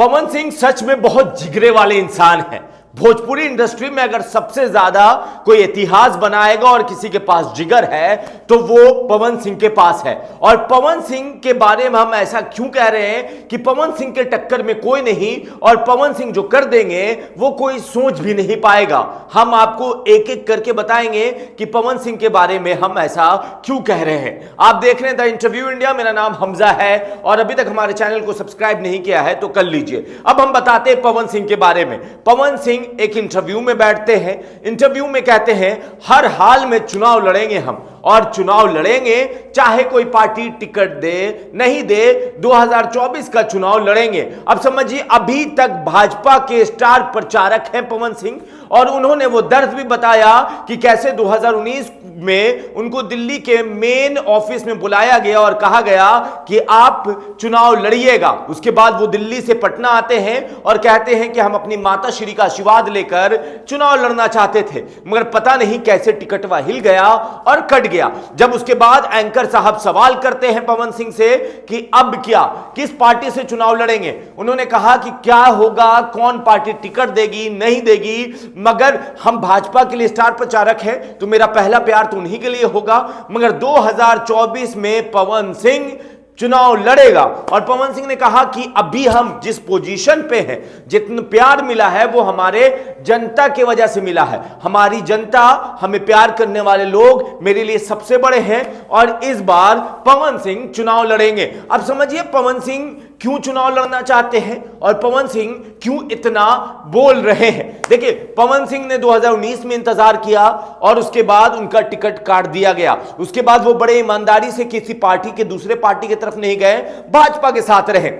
पवन सिंह सच में बहुत जिगरे वाले इंसान हैं। भोजपुरी इंडस्ट्री में अगर सबसे ज्यादा कोई इतिहास बनाएगा और किसी के पास जिगर है तो वो पवन सिंह के पास है। और पवन सिंह के बारे में हम ऐसा क्यों कह रहे हैं कि पवन सिंह के टक्कर में कोई नहीं और पवन सिंह जो कर देंगे वो कोई सोच भी नहीं पाएगा। हम आपको एक एक करके बताएंगे कि पवन सिंह के बारे में हम ऐसा क्यों कह रहे हैं। आप देख रहे हैं द इंटरव्यू इंडिया, मेरा नाम हमजा है और अभी तक हमारे चैनल को सब्सक्राइब नहीं किया है तो कर लीजिए। अब हम बताते हैं पवन सिंह के बारे में। पवन सिंह एक इंटरव्यू में बैठते हैं, इंटरव्यू में कहते हैं हर हाल में चुनाव लड़ेंगे हम और चुनाव लड़ेंगे चाहे कोई पार्टी टिकट दे नहीं दे, 2024 का चुनाव लड़ेंगे। अब समझिए, अभी तक भाजपा के स्टार प्रचारक हैं पवन सिंह और उन्होंने वो दर्द भी बताया कि कैसे 2019 में उनको दिल्ली के मेन ऑफिस में बुलाया गया और कहा गया कि आप चुनाव लड़िएगा। उसके बाद वो दिल्ली से पटना आते हैं और कहते हैं कि हम अपनी माता श्री का आशीर्वाद लेकर चुनाव लड़ना चाहते थे, मगर पता नहीं कैसे टिकटवा हिल गया और कट गया। जब उसके बाद एंकर साहब सवाल करते हैं पवन सिंह से कि अब क्या, किस पार्टी से चुनाव लड़ेंगे, उन्होंने कहा कि क्या होगा, कौन पार्टी टिकट देगी नहीं देगी, मगर हम भाजपा के लिए स्टार प्रचारक हैं तो मेरा पहला प्यार तो उन्हीं के लिए होगा। मगर 2024 में पवन सिंह चुनाव लड़ेगा। और पवन सिंह ने कहा कि अभी हम जिस पोजीशन पे हैं, जितना प्यार मिला है वो हमारे जनता की वजह से मिला है। हमारी जनता, हमें प्यार करने वाले लोग मेरे लिए सबसे बड़े हैं और इस बार पवन सिंह चुनाव लड़ेंगे। अब समझिए पवन सिंह क्यों चुनाव लड़ना चाहते हैं और पवन सिंह क्यों इतना बोल रहे हैं। देखिए, पवन सिंह ने 2019 में इंतजार किया और उसके बाद उनका टिकट काट दिया गया। उसके बाद वो बड़े ईमानदारी से किसी पार्टी के दूसरे पार्टी की तरफ नहीं गए, भाजपा के साथ रहे।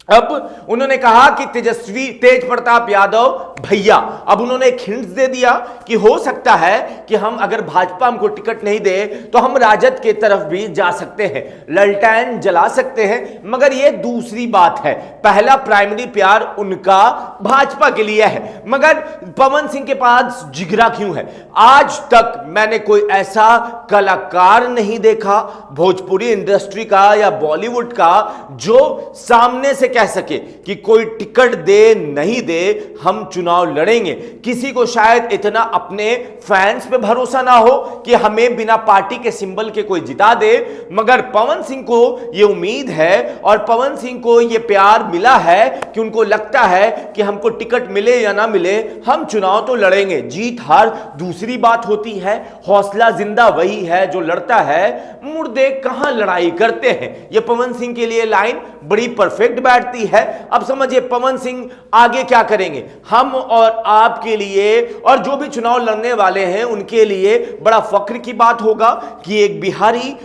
अब उन्होंने कहा कि तेज प्रताप यादव भैया, अब उन्होंने एक हिंट दे दिया कि हो सकता है कि हम अगर भाजपा हमको टिकट नहीं दे तो हम राजद के तरफ भी जा सकते हैं, ललटेन जला सकते हैं। मगर यह दूसरी बात है, पहला प्राइमरी प्यार उनका भाजपा के लिए है। मगर पवन सिंह के पास जिगरा क्यों है? आज तक मैंने कोई ऐसा कलाकार नहीं देखा भोजपुरी इंडस्ट्री का या बॉलीवुड का जो सामने से कह सके कि कोई टिकट दे नहीं दे हम चुनाव लड़ेंगे। किसी को शायद इतना अपने फैंस पे भरोसा ना हो कि हमें बिना पार्टी के सिंबल के कोई जिता दे, मगर पवन सिंह को यह उम्मीद है और पवन सिंह को यह प्यार मिला है कि उनको लगता है कि हमको टिकट मिले या ना मिले हम चुनाव तो लड़ेंगे। जीत हार दूसरी बात होती है, हौसला जिंदा वही है जो लड़ता है, मुर्दे कहां लड़ाई करते हैं। यह पवन सिंह के लिए लाइन बड़ी परफेक्ट बैठती है। अब समझिए पवन सिंह आगे क्या करेंगे। हम और आपके लिए और जो भी चुनाव लड़ने वाले हैं उनके लिए बड़ा फख्र की बात होगा कि एक बिहारी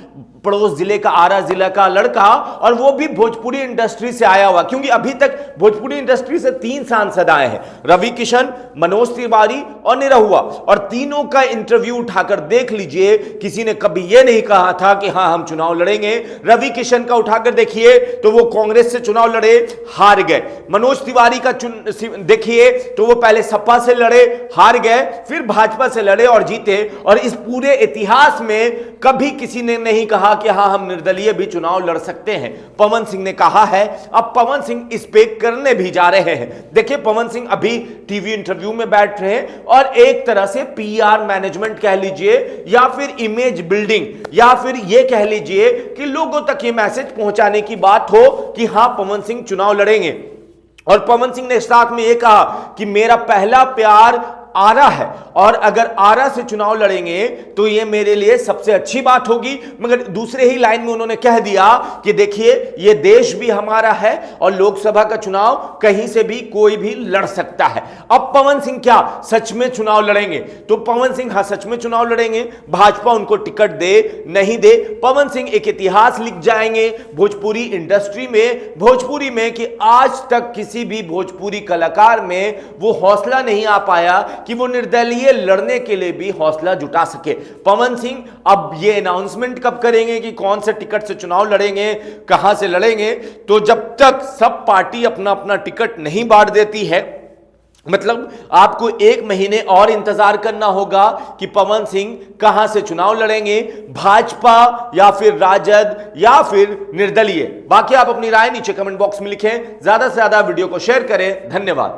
पड़ोस जिले का, आरा जिला का लड़का, और वो भी भोजपुरी इंडस्ट्री से आया हुआ, क्योंकि अभी तक भोजपुरी इंडस्ट्री से 3 सांसद आए हैं, रवि किशन, मनोज तिवारी और निरहुआ, और तीनों का इंटरव्यू उठाकर देख लीजिए। किसी ने कभी यह नहीं कहा था कि हां हम चुनाव लड़ेंगे। रवि किशन का उठाकर देखिए तो वो कांग्रेस से चुनाव लड़े, हार गए। मनोज तिवारी का देखिए तो वो पहले सपा से लड़े, हार गए, फिर भाजपा से लड़े और जीते। और इस पूरे इतिहास में कभी किसी ने नहीं कहा कि हां हम निर्दलीय भी चुनाव लड़ सकते हैं। पवन सिंह ने कहा है। अब पवन सिंह इस पे करने भी जा रहे हैं। देखिए, पवन सिंह अभी टीवी इंटरव्यू में बैठ रहे हैं और एक तरह से पीआर मैनेजमेंट कह लीजिए या फिर इमेज बिल्डिंग या फिर यह कह लीजिए कि लोगों तक यह मैसेज पहुंचाने की बात हो कि हां पवन सिंह चुनाव लड़ेंगे। और पवन सिंह ने साथ में यह कहा कि मेरा पहला प्यार आरा है और अगर आरा से चुनाव लड़ेंगे तो यह मेरे लिए सबसे अच्छी बात होगी। मगर दूसरे ही लाइन में उन्होंने कह दिया कि देखिए, यह देश भी हमारा है और लोकसभा का चुनाव कहीं से भी कोई भी लड़ सकता है। अब पवन सिंह क्या सच में चुनाव लड़ेंगे? तो पवन सिंह हां सच में चुनाव लड़ेंगे। भाजपा उनको टिकट दे नहीं दे, पवन सिंह एक इतिहास लिख जाएंगे भोजपुरी इंडस्ट्री में, भोजपुरी में, कि आज तक किसी भी भोजपुरी कलाकार में वो हौसला नहीं आ पाया कि वो निर्दलीय लड़ने के लिए भी हौसला जुटा सके। पवन सिंह अब ये अनाउंसमेंट कब करेंगे कि कौन से टिकट से चुनाव लड़ेंगे, कहां से लड़ेंगे? तो जब तक सब पार्टी अपना अपना टिकट नहीं बांट देती है मतलब आपको 1 महीने और इंतजार करना होगा कि पवन सिंह कहां से चुनाव लड़ेंगे, भाजपा या फिर राजद या फिर निर्दलीय। बाकी आप अपनी राय नीचे कमेंट बॉक्स में लिखें, ज्यादा से ज्यादा वीडियो को शेयर करें। धन्यवाद।